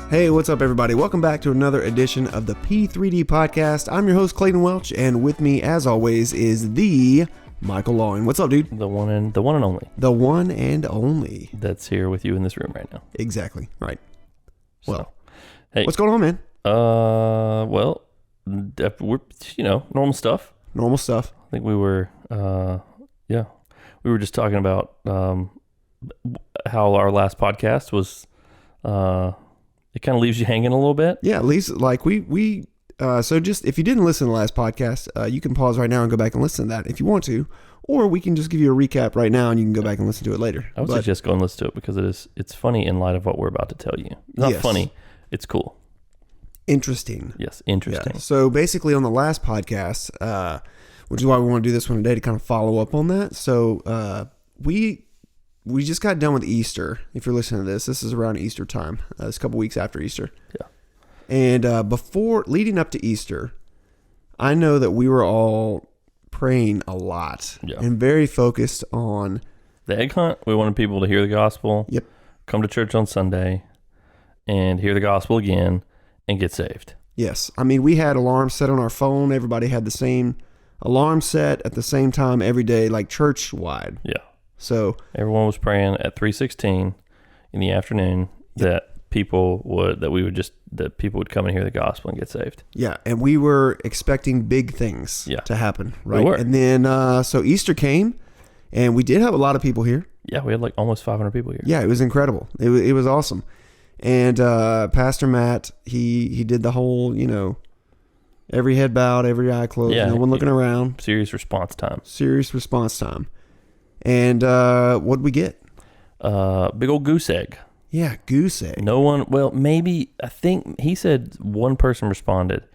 Hey, what's up, everybody? Welcome back to another edition of the P3D Podcast. I'm your host, Clayton Welch, and with me, as always, is the Michael Lawing. What's up, dude? The one and only. The one and only. That's here with you in this room right now. Exactly. Right. Well, hey, what's going on, man? Well, we're, normal stuff. Normal stuff. I think we were, we were just talking about how our last podcast was, it kind of leaves you hanging a little bit. Yeah, at least like so just if you didn't listen to the last podcast, you can pause right now and go back and listen to that if you want to, or we can just give you a recap right now and you can go back and listen to it later. I would suggest go and listen to it because it's funny in light of what we're about to tell you. It's not funny, it's cool. Interesting. Yes, interesting. Yeah. So basically on the last podcast, which is why we want to do this one today to kind of follow up on that. So we just got done with Easter. If you're listening to this is around Easter time. It's a couple weeks after Easter. Yeah. And leading up to Easter, I know that we were all praying a lot and very focused on the egg hunt. We wanted people to hear the gospel. Yep. Come to church on Sunday and hear the gospel again and get saved. Yes. I mean, we had alarms set on our phone. Everybody had the same alarm set at the same time every day, like church-wide. Yeah. So everyone was praying at 3:16 in the afternoon that people would come and hear the gospel and get saved. Yeah, and we were expecting big things to happen, right? We were. And then so Easter came, and we did have a lot of people here. Yeah, we had like almost 500 people here. Yeah, it was incredible. It was awesome. And Pastor Matt, he did the whole, every head bowed, every eye closed, no one looking around. Serious response time. And what'd we get? Big old goose egg. Yeah, goose egg. No one, I think he said one person responded.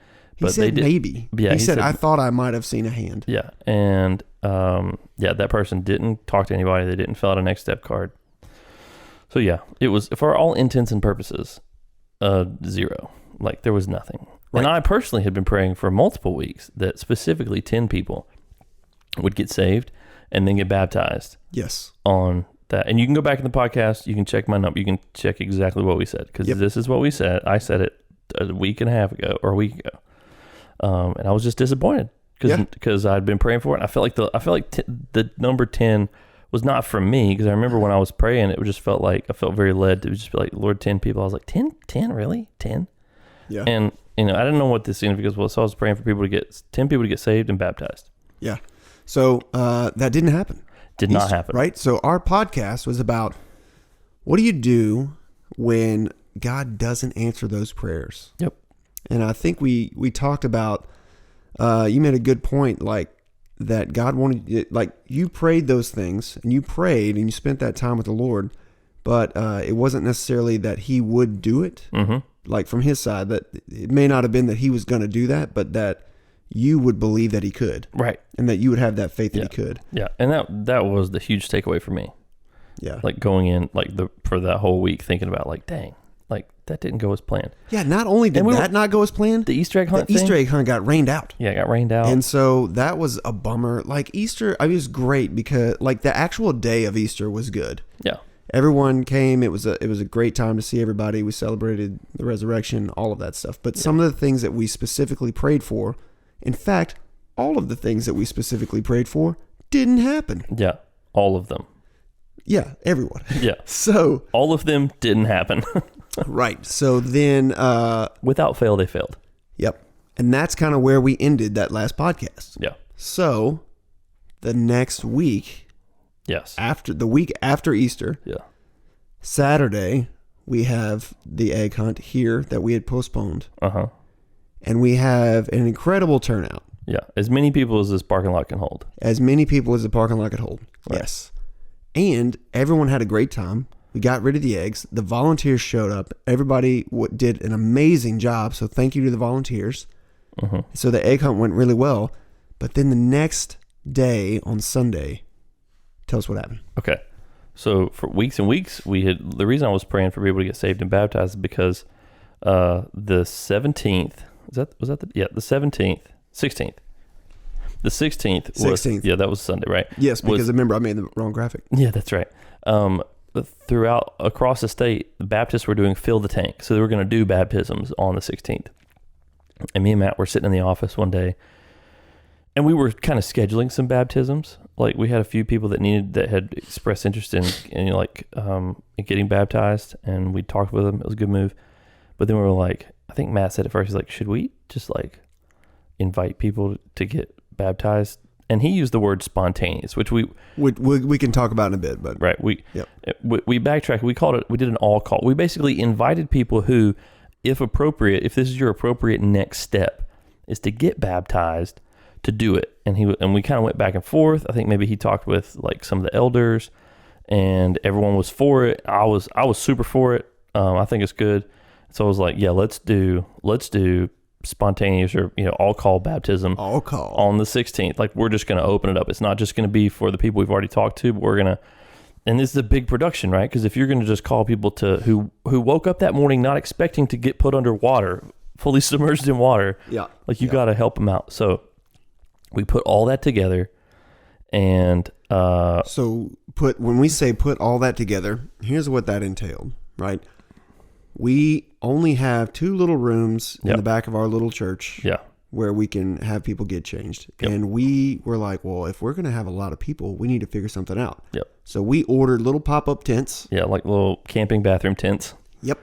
But he said maybe. Yeah, he said, I thought I might have seen a hand. Yeah, and that person didn't talk to anybody. They didn't fill out a next step card. So yeah, it was, for all intents and purposes, 0. Like there was nothing. Right. And I personally had been praying for multiple weeks that specifically 10 people would get saved and then get baptized. Yes. On that. And you can go back in the podcast. You can check my number. You can check exactly what we said. Because this is what we said. I said it a week and a half ago or a week ago. And I was just disappointed because I'd been praying for it. And I felt like the number 10 was not from me. Because I remember when I was praying, it just felt like I felt very led to just be like, Lord, 10 people. I was like, 10 really? 10? Yeah. And, I didn't know what the significance was. So I was praying for 10 people to get saved and baptized. Yeah. So that didn't happen. Did not happen. Right? So our podcast was about what do you do when God doesn't answer those prayers? Yep. And I think we talked about, you made a good point, like that God wanted, like you prayed those things and you prayed and you spent that time with the Lord, but it wasn't necessarily that he would do it. Mm-hmm. Like from his side, that it may not have been that he was going to do that, but that you would believe that he could. Right. And that you would have that faith that he could. Yeah. And that was the huge takeaway for me. Yeah. Like going in for that whole week thinking about like, dang, like that didn't go as planned. Yeah. Not only did that not go as planned, the Easter egg hunt Easter egg hunt got rained out. Yeah, it got rained out. And so that was a bummer. Like Easter, it was great because like the actual day of Easter was good. Yeah. Everyone came. It was a great time to see everybody. We celebrated the resurrection, all of that stuff. But some of the things that we specifically prayed for, in fact, all of the things that we specifically prayed for didn't happen. Yeah, all of them. Yeah, everyone. Yeah. So all of them didn't happen. Right. So then without fail, they failed. Yep. And that's kind of where we ended that last podcast. Yeah. So the next week, after the week after Easter, Saturday, we have the egg hunt here that we had postponed. Uh-huh. And we have an incredible turnout. Yeah. As many people as this parking lot can hold. As many people as the parking lot could hold. Right. Yes. And everyone had a great time. We got rid of the eggs. The volunteers showed up. Everybody did an amazing job. So thank you to the volunteers. Uh-huh. So the egg hunt went really well. But then the next day on Sunday, tell us what happened. Okay. So for weeks and weeks, the reason I was praying for people to get saved and baptized is because the 17th, the 17th, The 16th was 16th. Yeah, that was Sunday, right? Yes, because remember I made the wrong graphic. Yeah, that's right. Throughout across the state, the Baptists were doing fill the tank, so they were going to do baptisms on the 16th. And me and Matt were sitting in the office one day, and we were kind of scheduling some baptisms. Like we had a few people that had expressed interest in getting baptized, and we talked with them. It was a good move. But then we were like, I think Matt said at first, he's like, should we just like invite people to get baptized? And he used the word spontaneous, which we can talk about in a bit, but right. We backtracked. We did an all call. We basically invited people who, if appropriate, if this is your appropriate next step, is to get baptized, to do it. And we kind of went back and forth. I think maybe he talked with like some of the elders, and everyone was for it. I was super for it. I think it's good. So I was like, yeah, let's do spontaneous or all call baptism on the 16th. Like we're just going to open it up. It's not just going to be for the people we've already talked to, but we're going to, and this is a big production, right? Because if you're going to just call people to who woke up that morning not expecting to get put under water, fully submerged in water, like you got to help them out. So we put all that together, and when we say put all that together, here's what that entailed, right? We only have 2 little rooms in the back of our little church where we can have people get changed. Yep. And we were like, well, if we're going to have a lot of people, we need to figure something out. Yep. So we ordered little pop-up tents. Yeah, like little camping bathroom tents. Yep.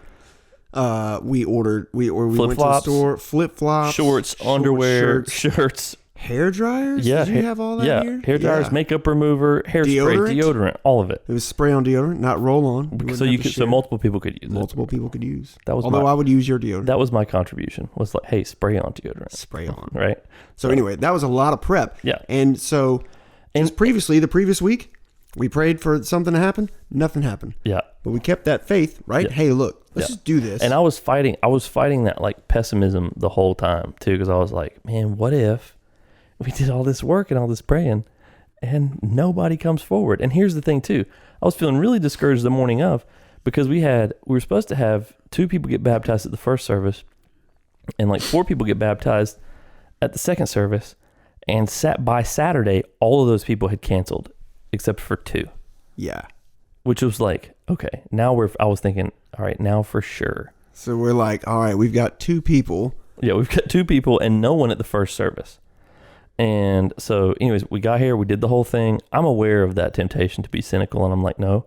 We went to the store, flip-flops, shorts, underwear, shirts. Hair dryers? Yeah. Did you have all that here? Hair dryers, makeup remover, hairspray, deodorant, all of it. It was spray on deodorant, not roll on. So multiple people could use it. Multiple people could use. I would use your deodorant. That was my contribution. Was like, hey, spray on deodorant. Spray on. Right? So anyway, that was a lot of prep. Yeah. And so the previous week, we prayed for something to happen. Nothing happened. Yeah. But we kept that faith, right? Yeah. Hey, look, let's just do this. And I was fighting that like pessimism the whole time too, because I was like, man, what if we did all this work and all this praying and nobody comes forward? And here's the thing too. I was feeling really discouraged the morning of, because we were supposed to have 2 people get baptized at the first service and like 4 people get baptized at the second service. And by Saturday, all of those people had canceled except for 2. Yeah. Which was like, okay, I was thinking, all right, now for sure. So we're like, all right, we've got 2 people. Yeah, we've got 2 people and no one at the first service. And so anyways, we got here, we did the whole thing. I'm aware of that temptation to be cynical. And I'm like, no,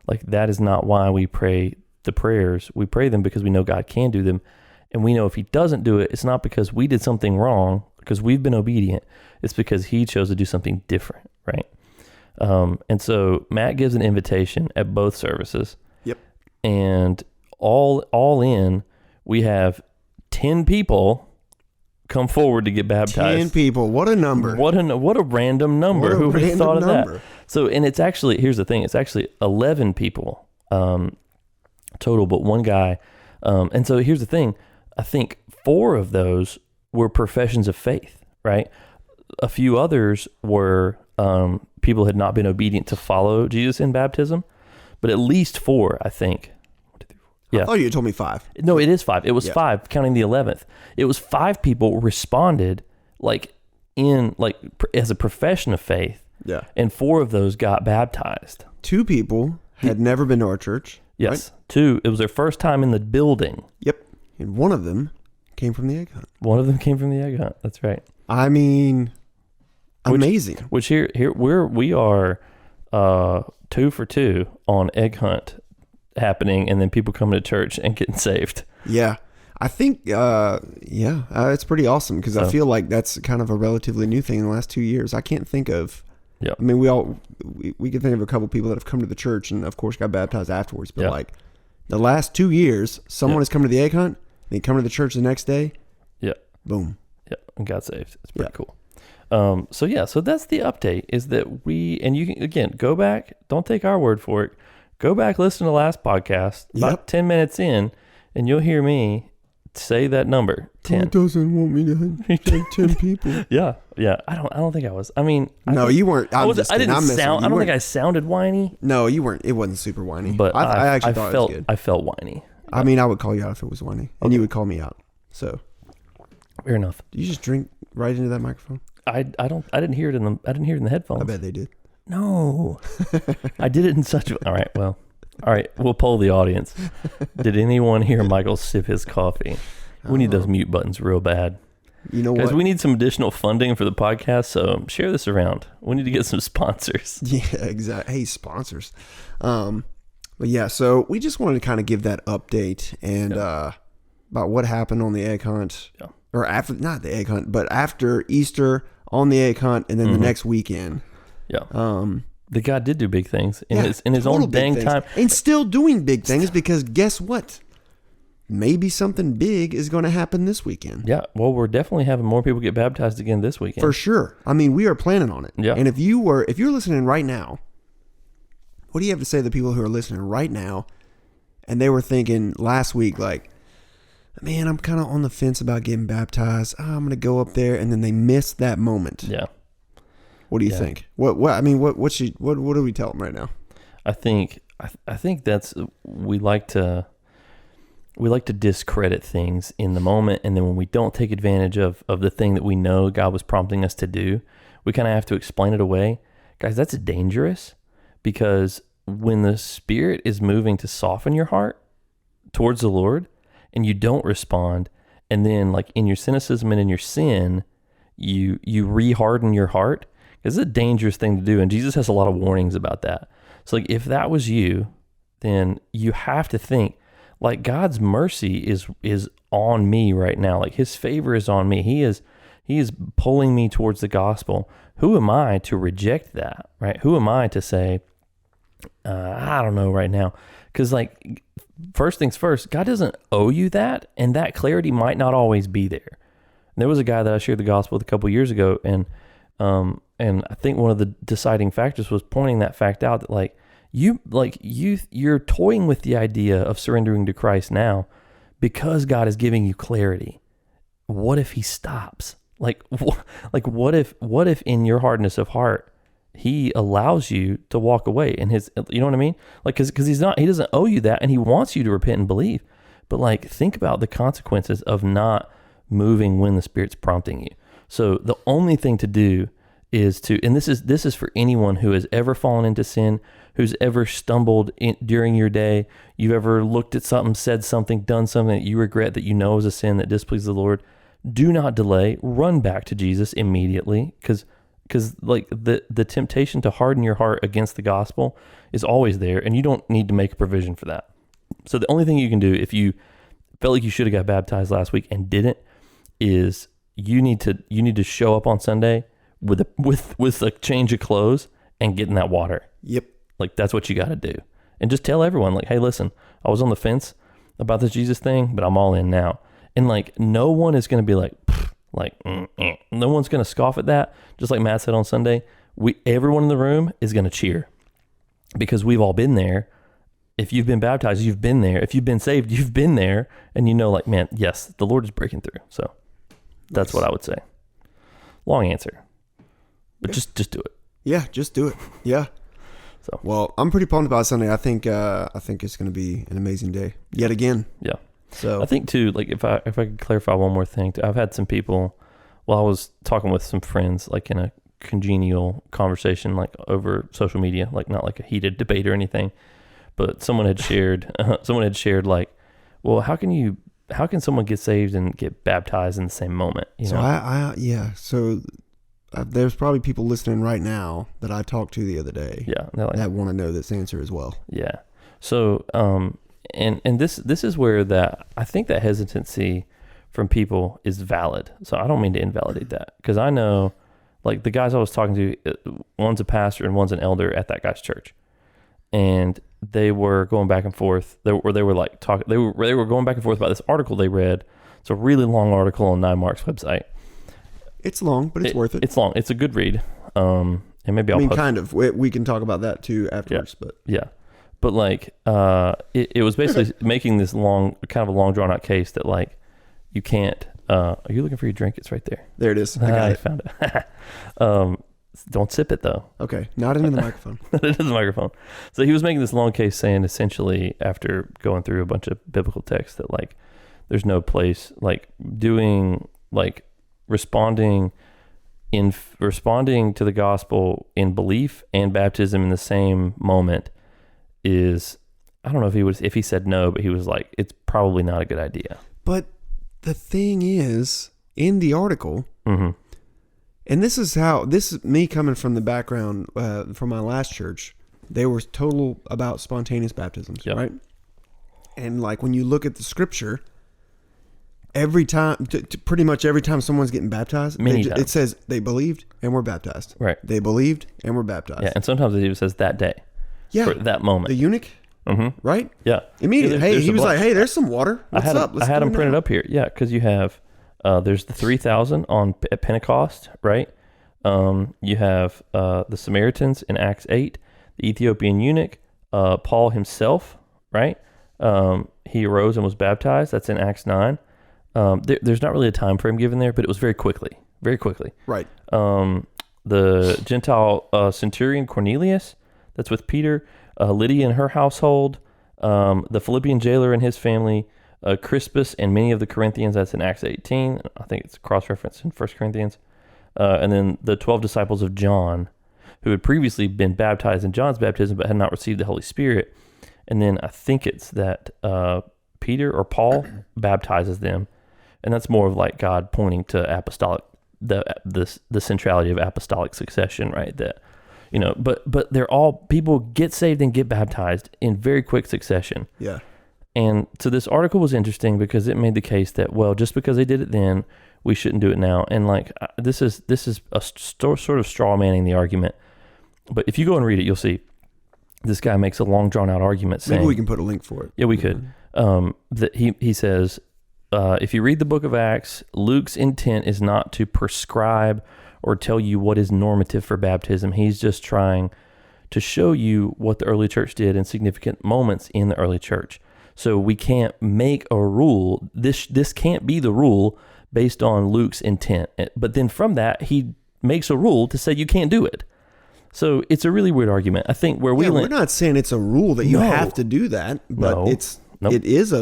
like that is not why we pray the prayers. We pray them because we know God can do them. And we know if he doesn't do it, it's not because we did something wrong, because we've been obedient. It's because he chose to do something different, right? And so Matt gives an invitation at both services. Yep. And all in, we have 10 people come forward to get baptized. 10 people. What a number. What a random number. Who would have thought of that? So, and it's actually, here's the thing. It's actually 11 people total, but 1 guy. And so here's the thing. I think 4 of those were professions of faith, right? A few others were people had not been obedient to follow Jesus in baptism, but at least 4, I think. Yeah. I thought you told me 5. No, it is 5. It was 5, counting the 11th. It was 5 people responded as a profession of faith. Yeah. And 4 of those got baptized. 2 people had never been to our church. Yes. Right? 2. It was their first time in the building. Yep. And 1 of them came from the egg hunt. One of them came from the egg hunt. That's right. I mean, amazing. Which here we are 2 for 2 on egg hunt happening, and then people coming to church and getting saved. Yeah. I think, it's pretty awesome, because I feel like that's kind of a relatively new thing in the last 2 years. I can't think of, I mean, we can think of a couple people that have come to the church and of course got baptized afterwards, but like the last 2 years, someone has come to the egg hunt, they come to the church the next day. Yeah. Boom. Yeah. And got saved. It's pretty cool. So that's the update, is that and you can, again, go back, don't take our word for it. Go back, listen to the last podcast, about 10 minutes in, and you'll hear me say that number, 10. God doesn't want me to take 10 people. Yeah. I don't think I was. I mean, you weren't. I don't think I sounded whiny. No, you weren't. It wasn't super whiny. But I actually thought it was good. I felt whiny. I mean, I would call you out if it was whiny, and you would call me out. So fair enough. Did you just drink right into that microphone? I didn't hear it in the headphones. I bet they did. No. I did it in such a... All right, we'll poll the audience. Did anyone hear Michael sip his coffee? We need those mute buttons real bad. You know what? Guys, we need some additional funding for the podcast, so share this around. We need to get some sponsors. Yeah, exactly. Hey, sponsors. But yeah, so we just wanted to kind of give that update and about what happened on the egg hunt. Yeah. Or after, not the egg hunt, but after Easter on the egg hunt and then the next weekend. Yeah. The God did do big things in his own dang time. And still doing big things because guess what? Maybe something big is going to happen this weekend. Yeah. Well, we're definitely having more people get baptized again this weekend. For sure. I mean, we are planning on it. Yeah. And if you're listening right now, what do you have to say to the people who are listening right now and they were thinking last week, like, man, I'm kind of on the fence about getting baptized. I'm going to go up there, and then they missed that moment. Yeah. What do you think? What do we tell them right now? I think that's we like to discredit things in the moment, and then when we don't take advantage of the thing that we know God was prompting us to do, we kind of have to explain it away. Guys, that's dangerous because when the Spirit is moving to soften your heart towards the Lord and you don't respond, and then like in your cynicism and in your sin, you re-harden your heart, because it's a dangerous thing to do, and Jesus has a lot of warnings about that. So like if that was you, then you have to think, like God's mercy is on me right now. Like his favor is on me. He is pulling me towards the gospel. Who am I to reject that, right? Who am I to say, I don't know right now? Because like first things first, God doesn't owe you that, and that clarity might not always be there. And there was a guy that I shared the gospel with a couple years ago, and I think one of the deciding factors was pointing that fact out that you're toying with the idea of surrendering to Christ now because God is giving you clarity. What if he stops? Like what if in your hardness of heart, he allows you to walk away and you know what I mean? Like, cause he doesn't owe you that, and he wants you to repent and believe. But like, think about the consequences of not moving when the Spirit's prompting you. So the only thing to do is and this is for anyone who has ever fallen into sin, who's ever stumbled during your day, you've ever looked at something, said something, done something that you regret, that you know is a sin that displeases the Lord. Do not delay. Run back to Jesus immediately, because like the temptation to harden your heart against the gospel is always there, and you don't need to make a provision for that. So the only thing you can do if you felt like you should have got baptized last week and didn't is you need to show up on Sunday with a change of clothes and get in that water. Yep. Like that's what you got to do. And just tell everyone, like, hey, listen, I was on the fence about this Jesus thing, but I'm all in now. And like, no one is going to be like, no one's going to scoff at that. Just like Matt said on Sunday, everyone in the room is going to cheer because we've all been there. If you've been baptized, you've been there. If you've been saved, you've been there. And you know, like, man, yes, the Lord is breaking through. So that's what I would say. Long answer, but just do it. Yeah, just do it. Yeah. So well, I'm pretty pumped about Sunday. I think it's going to be an amazing day yet again. Yeah. So I think too, like if I could clarify one more thing, I've had some people, I was talking with some friends, like in a congenial conversation, like over social media, like not like a heated debate or anything, but someone had shared like, well, how can someone get saved and get baptized in the same moment? You know? So there's probably people listening right now that I talked to the other day. Yeah. That want to know this answer as well. Yeah. So, and this is where that I think that hesitancy from people is valid. So I don't mean to invalidate that, because I know like the guys I was talking to, one's a pastor and one's an elder at that guy's church, and they were going back and forth. They were going back and forth about this article they read. It's a really long article on 9Mark's website. It's long, but it's worth it. It's long. It's a good read. And maybe I'll kind of. We can talk about that too afterwards. Yeah. But yeah. But like, it was basically making this kind of a long drawn out case that like, you can't, are you looking for your drink? It's right there. There it is. I found it. Don't sip it though. Okay. Not into the microphone. Not into the microphone. So he was making this long case saying essentially, after going through a bunch of biblical texts, that like, there's no place like doing like responding in responding to the gospel in belief and baptism in the same moment is, I don't know if he said no, but he was like, it's probably not a good idea. But the thing is, in the article, Mm-hmm. and this is me coming from the background from my last church, they were total about spontaneous baptisms, Yep. right? And like when you look at the scripture, every time, pretty much every time someone's getting baptized, it says they believed and were baptized. Right. They believed and were baptized. Yeah, and sometimes it even says that day. Yeah. For that moment. The eunuch, right? Yeah. Immediately. Yeah, he was like, hey, there's some water. What's up? I had them printed up here. Yeah, because you have, there's the 3,000 at Pentecost, right? You have the Samaritans in Acts 8, the Ethiopian eunuch, Paul himself, right? He arose and was baptized. That's in Acts 9. There's not really a time frame given there, but it was very quickly. Right. The Gentile centurion Cornelius, that's with Peter, Lydia and her household, the Philippian jailer and his family, Crispus and many of the Corinthians, that's in Acts 18. I think it's cross-referenced in 1 Corinthians. And then the 12 disciples of John, who had previously been baptized in John's baptism but had not received the Holy Spirit. And then I think it's that Peter or Paul baptizes them. And that's more of like God pointing to apostolic, the centrality of apostolic succession, right? That, but they're all, people get saved and get baptized in very quick succession. Yeah. And so this article was interesting because it made the case that, well, just because they did it then, we shouldn't do it now. And like, this is a sort of straw manning the argument. But if you go and read it, you'll see this guy makes a long drawn out argument saying, maybe we can put a link for it. Yeah, we could. That he says, if you read the book of Acts, Luke's intent is not to prescribe or tell you what is normative for baptism. He's just trying to show you what the early church did in significant moments in the early church. So we can't make a rule. This can't be the rule based on Luke's intent. But then from that, he makes a rule to say you can't do it. So it's a really weird argument. I think where we're not saying it's a rule that you have to do that, but it is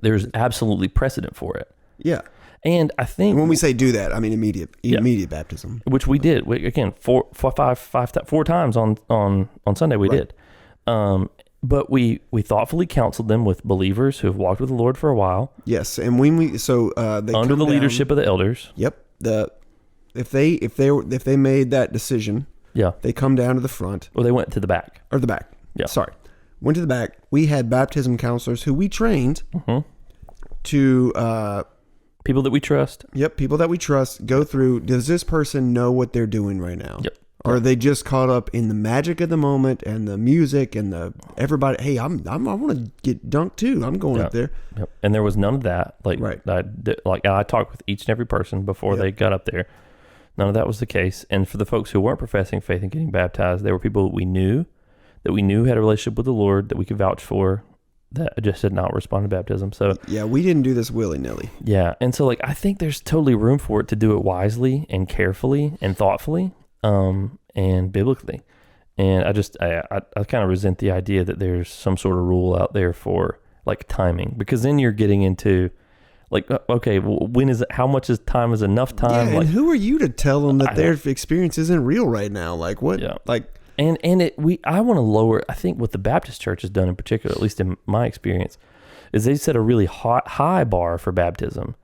there's absolutely precedent for it. Yeah. And I think when we say do that, I mean immediate baptism, which we did. Again, four times on Sunday we did. But we thoughtfully counseled them with believers who have walked with the Lord for a while. Yes, and when they under the leadership of the elders. Yep. If they made that decision, yeah, they come down to the front. Or they went to the back. Or the back. Yeah. Sorry. Went to the back. We had baptism counselors who we trained to people that we trust. Yep, people that we trust go through. Does this person know what they're doing right now? Yep. Or are they just caught up in the magic of the moment and the music and everybody? Hey, I want to get dunked too. I'm going up there. Yep. And there was none of that. Like, right. I talked with each and every person before they got up there. None of that was the case. And for the folks who weren't professing faith and getting baptized, they were people that we knew had a relationship with the Lord, that we could vouch for, that just did not respond to baptism. So yeah, we didn't do this willy-nilly. Yeah. And so like, I think there's totally room for it to do it wisely and carefully and thoughtfully. And biblically. And I kind of resent the idea that there's some sort of rule out there for like timing, because then you're getting into like, okay, well, how much is time is enough time? Yeah, like, and who are you to tell them that their experience isn't real right now? Like what? Yeah. Like, I want to lower, I think what the Baptist church has done in particular, at least in my experience, is they set a really high bar for baptism.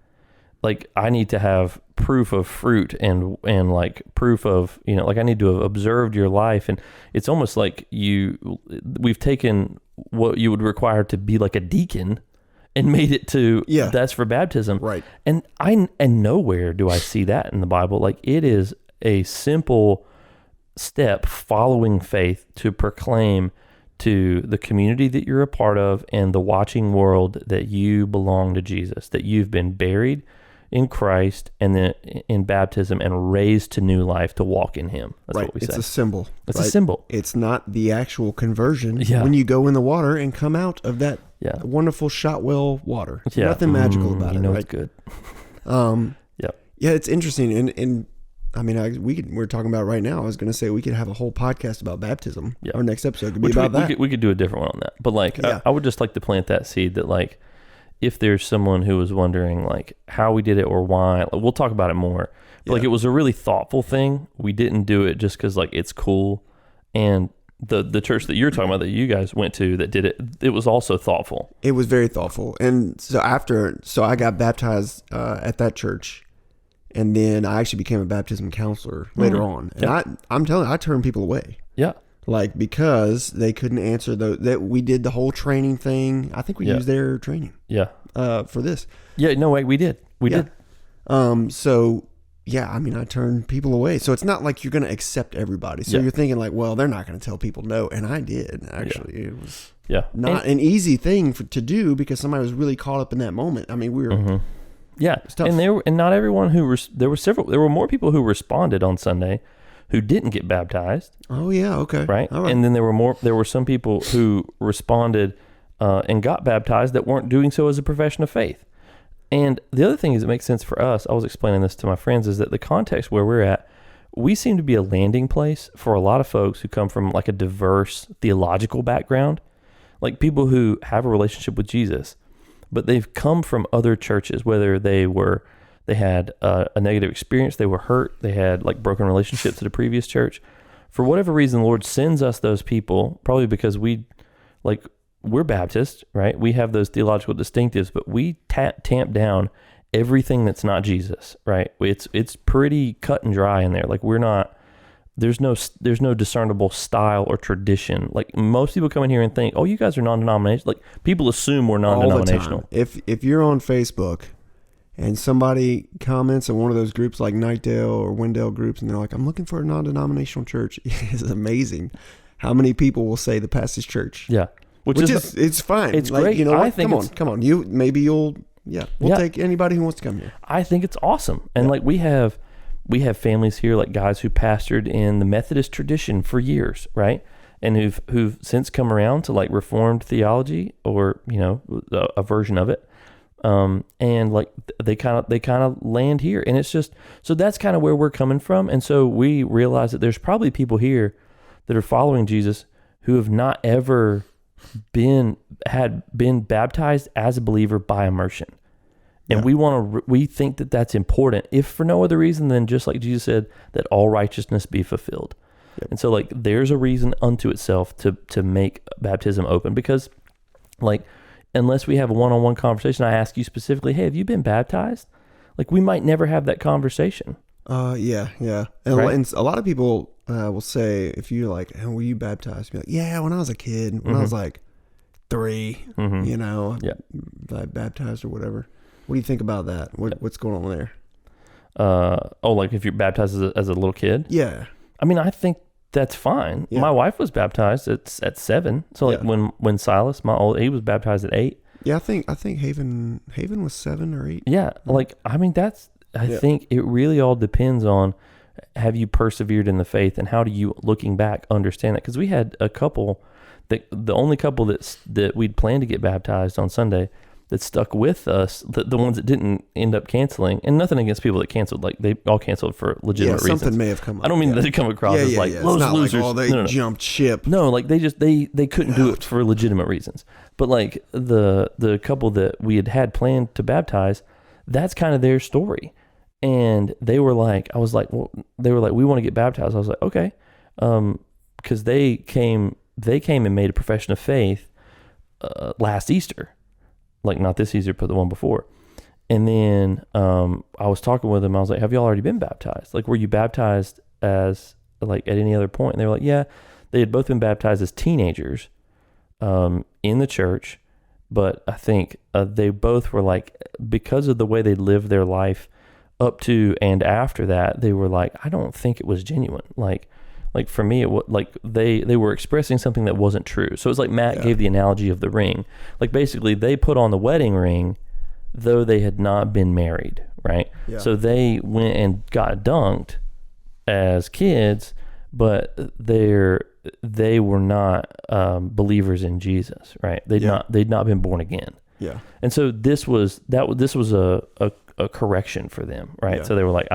Like I need to have proof of fruit and like proof of, like I need to have observed your life. And it's almost like we've taken what you would require to be like a deacon and made it to, that's for baptism. Right. And nowhere do I see that in the Bible. Like it is a simple step following faith to proclaim to the community that you're a part of and the watching world that you belong to Jesus, that you've been buried in Christ and then in baptism and raised to new life to walk in Him. That's what we say. It's a symbol. It's a symbol. It's not the actual conversion when you go in the water and come out of that wonderful shot well water. There's nothing magical about it. Right? It's good. Yeah, it's interesting. And I mean, we're talking about right now. I was going to say we could have a whole podcast about baptism. Yeah. Our next episode could be about that. We could do a different one on that. But like, I would just like to plant that seed that like, if there's someone who was wondering like how we did it or why, we'll talk about it more. But like, it was a really thoughtful thing. We didn't do it just because like it's cool. And the church that you're talking about that you guys went to that did it, it was also thoughtful. It was very thoughtful. And so I got baptized at that church, and then I actually became a baptism counselor later on. And I'm telling you, I turned people away. Yeah. Like, because they couldn't answer that we did the whole training thing. I think we used their training. Yeah. For this. Yeah, no way, we did. We did. So yeah, I mean, I turned people away. So it's not like you're going to accept everybody. So you're thinking like, well, they're not going to tell people no. And I did, actually. It was not an easy thing to do because somebody was really caught up in that moment. I mean, we were... Yeah. And not everyone there were more people who responded on Sunday who didn't get baptized. Oh yeah. Okay. Right. All right. And then there were some people who responded and got baptized that weren't doing so as a profession of faith. And the other thing is, it makes sense for us. I was explaining this to my friends, is that the context where we're at, we seem to be a landing place for a lot of folks who come from like a diverse theological background, like people who have a relationship with Jesus, but they've come from other churches, whether they had a negative experience, they were hurt, they had like broken relationships at a previous church. For whatever reason, the Lord sends us those people, probably because we're Baptist, right? We have those theological distinctives, but we tamp down everything that's not Jesus, right? It's pretty cut and dry in there. Like, there's no discernible style or tradition. Like, most people come in here and think, oh, you guys are non-denominational. Like, people assume we're non-denominational. If you're on Facebook and somebody comments in one of those groups like Nightdale or Wendell groups, and they're like, I'm looking for a non-denominational church, it's amazing how many people will say the Passage Church. Yeah. Which is it's fine. It's like, great. You know what? Come on. We'll take anybody who wants to come here. I think it's awesome. And like, we have families here, like guys who pastored in the Methodist tradition for years, right? And who've since come around to like Reformed theology, or, you know, a version of it. And like they kind of land here, and it's just, so that's kind of where we're coming from. And so we realize that there's probably people here that are following Jesus who have not ever been baptized as a believer by immersion. And we think that that's important, if for no other reason than just like Jesus said, that all righteousness be fulfilled. Yep. And so like, there's a reason unto itself to make baptism open, because like, unless we have a one-on-one conversation, I ask you specifically, hey, have you been baptized? Like, we might never have that conversation. Yeah. And a lot of people will say, if you're like, oh, were you baptized? Be like, yeah, when I was a kid, when I was like 3, you know, baptized or whatever. What do you think about that? What's going on there? Like if you're baptized as a little kid? Yeah. I mean, I think that's fine. Yeah. My wife was baptized at 7. So like when Silas, he was baptized at 8. Yeah, I think Haven was 7 or 8. Yeah, like, I mean, I think it really all depends on, have you persevered in the faith, and how do you, looking back, understand that? Because we had a couple, the only couple that we'd planned to get baptized on Sunday, that stuck with us, the ones that didn't end up canceling, and nothing against people that canceled, like they all canceled for legitimate reasons. Something may have come up. I don't mean that they come across as like those losers. Like, they jumped ship. No, like they couldn't do it for legitimate reasons. But like the couple that we had planned to baptize, that's kind of their story. And they were like, we want to get baptized. I was like, okay. Because they came and made a profession of faith last Easter. Like, not this Easter, but the one before. And then I was talking with them. I was like, have y'all already been baptized? Like, were you baptized as, like, at any other point? And they were like, yeah. They had both been baptized as teenagers in the church. But I think they both were like, because of the way they lived their life up to and after that, they were like, I don't think it was genuine. Like for me, it was like they were expressing something that wasn't true. So it's like Matt gave the analogy of the ring. Like, basically, they put on the wedding ring, though they had not been married, right? Yeah. So they went and got dunked as kids, but they were not believers in Jesus, right? They'd not been born again. Yeah. And so this was a correction for them, right? Yeah. So they were like,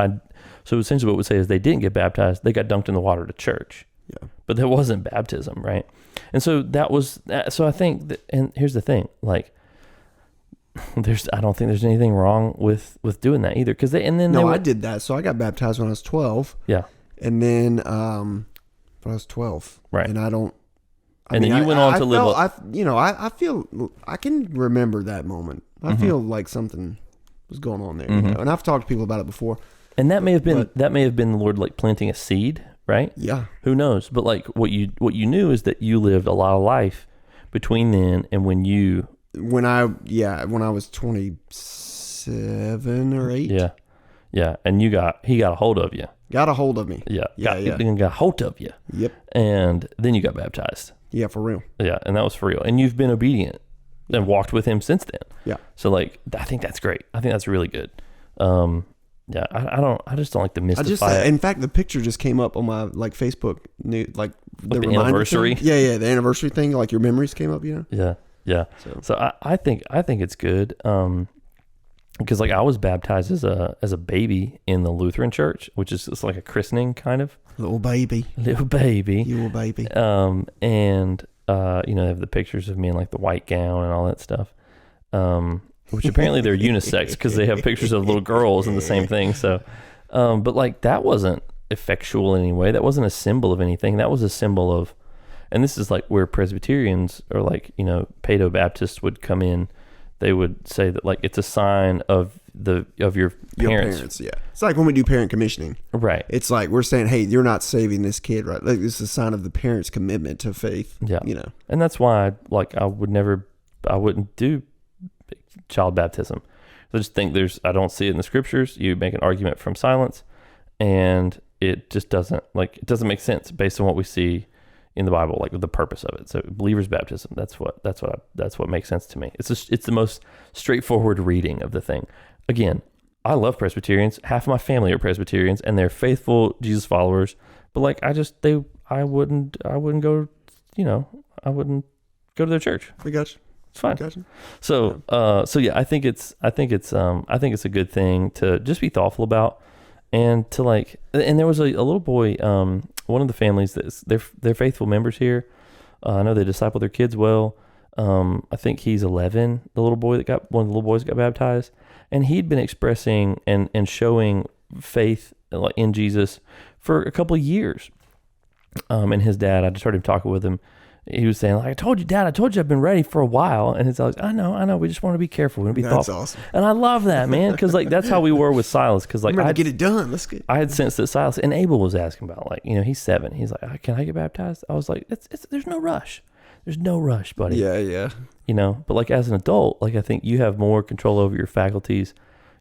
so essentially what we would say is, they didn't get baptized, they got dunked in the water to church. Yeah. But that wasn't baptism, right? And so so I think and here's the thing, like, I don't think there's anything wrong with doing that either. I did that. So I got baptized when I was 12. Yeah. And then, when I was 12. Right. And then you went on to live. I feel, I can remember that moment. I feel like something was going on there. Mm-hmm. And I've talked to people about it before. And that may have been the Lord like planting a seed, right? Yeah. Who knows? But like what you knew is that you lived a lot of life between then and when I was 27 or 8. Yeah. Yeah. And he got a hold of you. Got a hold of me. Yeah. Yeah. Got a hold of you. Yep. And then you got baptized. Yeah, for real. Yeah. And that was for real. And you've been obedient and walked with him since then. Yeah. So like, I think that's great. I think that's really good. Yeah, I just don't like to mystify it. In fact, the picture just came up on my like Facebook the anniversary. Thing. Yeah, the anniversary thing. Like your memories came up, Yeah. So I think it's good. Because like I was baptized as a baby in the Lutheran church, which is just like a christening kind of little baby. You a baby. And they have the pictures of me in like the white gown and all that stuff. Which apparently they're unisex because they have pictures of little girls and the same thing. So, but like that wasn't effectual in any way. That wasn't a symbol of anything. That was a symbol of, and this is like where Presbyterians or like, Paedo Baptists would come in. They would say that like it's a sign of your parents. Yeah. It's like when we do parent commissioning. Right. It's like we're saying, hey, you're not saving this kid, right? Like this is a sign of the parents' commitment to faith. Yeah. And that's why I wouldn't do child baptism. I just think I don't see it in the scriptures. You make an argument from silence, and it just doesn't make sense based on what we see in the Bible, like the purpose of it. So believers' baptism, that's what makes sense to me. It's the most straightforward reading of the thing. Again, I love Presbyterians. Half of my family are Presbyterians, and they're faithful Jesus followers. But like I wouldn't go to their church. We got you. It's fine. Gotcha. So yeah, I think it's a good thing to just be thoughtful about, and to like. And there was a little boy, one of the families they're faithful members here. I know they disciple their kids well. I think he's 11. One of the little boys got baptized, and he'd been expressing and showing faith in Jesus for a couple of years. And his dad, I just heard him talking with him. He was saying, like, I told you, Dad, I've been ready for a while. And it's like, I know. We just want to be careful. We want to be thoughtful. That's awesome. And I love that, man. Because, like, that's how we were with Silas. Because, like, I get it done. Let's get. I had sensed that Silas, and Abel was asking about, like, he's 7. He's like, can I get baptized? I was like, there's no rush. There's no rush, buddy. Yeah. But, like, as an adult, like, I think you have more control over your faculties.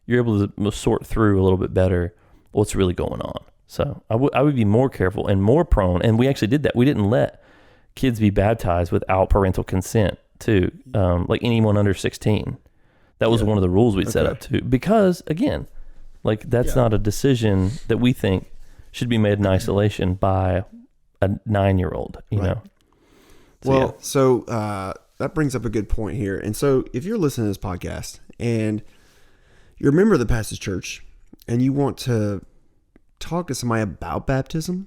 You're able to sort through a little bit better what's really going on. So I would be more careful and more prone. And we actually did that. We didn't let kids be baptized without parental consent too, like anyone under 16. That was one of the rules we'd set up too, because again, like that's not a decision that we think should be made in isolation by a 9-year-old, you know? So, that brings up a good point here. And so if you're listening to this podcast and you're a member of the Passage Church and you want to talk to somebody about baptism,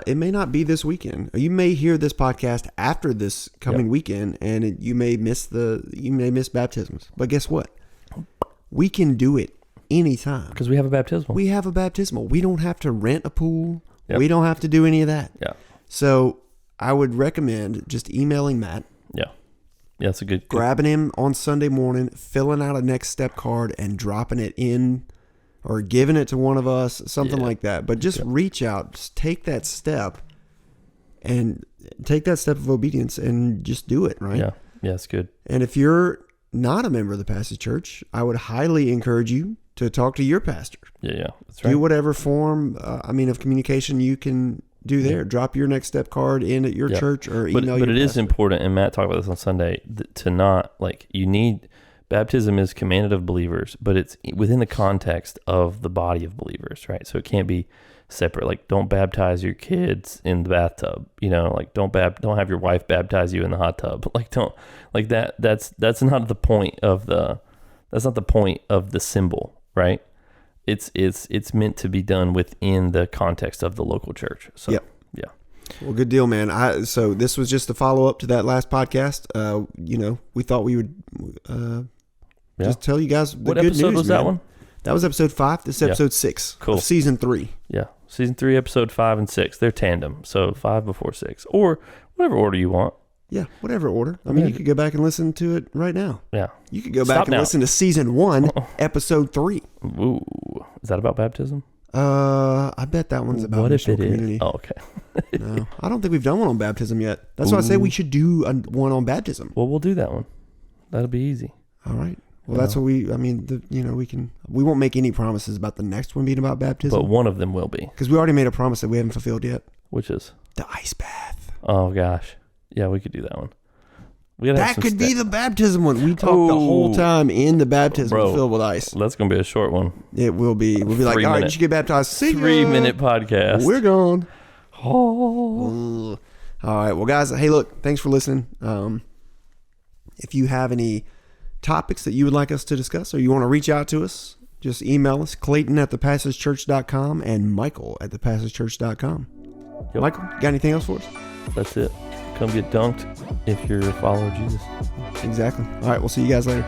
it may not be this weekend. You may hear this podcast after this coming weekend, and you may miss baptisms. But guess what? We can do it anytime because we have a baptismal. We don't have to rent a pool. Yep. We don't have to do any of that. Yeah. So I would recommend just emailing Matt. Yeah. Yeah, that's a good. Grabbing him on Sunday morning, filling out a next step card, and dropping it in. Or giving it to one of us, something like that. But just reach out, just take that step, and take that step of obedience, and just do it, right? Yeah, it's good. And if you're not a member of the Passage Church, I would highly encourage you to talk to your pastor. Yeah, that's right. Do whatever form, of communication you can do there. Yeah. Drop your next step card in at your church or email your pastor. But it is important, and Matt talked about this on Sunday, to not, you need... Baptism is commanded of believers, but it's within the context of the body of believers, right? So it can't be separate. Like, don't baptize your kids in the bathtub, don't have your wife baptize you in the hot tub. That's not the point of the symbol, right? It's meant to be done within the context of the local church. So, yeah. Well, good deal, man. So this was just a follow up to that last podcast. We thought we would just tell you guys the what good episode news, was man. that one? That was episode 5. This is episode 6 cool. of season 3. Yeah. Season 3, episode 5 and 6. They're tandem. So 5 before 6. Or whatever order you want. Yeah, whatever order. I mean, you could go back and listen to it right now. Yeah. You could go back and listen to season 1, episode 3. Ooh. Is that about baptism? I bet that one's about missional community. Oh, okay. No, I don't think we've done one on baptism yet. That's why I say we should do one on baptism. Well, we'll do that one. That'll be easy. All right. Well, that's what we won't make any promises about the next one being about baptism. But one of them will be. Because we already made a promise that we haven't fulfilled yet. Which is? The ice bath. Oh, gosh. Yeah, we could do that one. That could be the baptism one. We talked the whole time in the baptism filled with ice. That's going to be a short one. It will be. We'll be like, all right, you should get baptized. See ya. 3-minute podcast. We're gone. Oh. All right. Well, guys, hey, look, thanks for listening. If you have any topics that you would like us to discuss or you want to reach out to us, just email us, Clayton@thepassagechurch.com and Michael@thepassagechurch.com. Yep. Michael, got anything else for us? That's it. Come get dunked if you're a follower of Jesus. Exactly. All right. We'll see you guys later.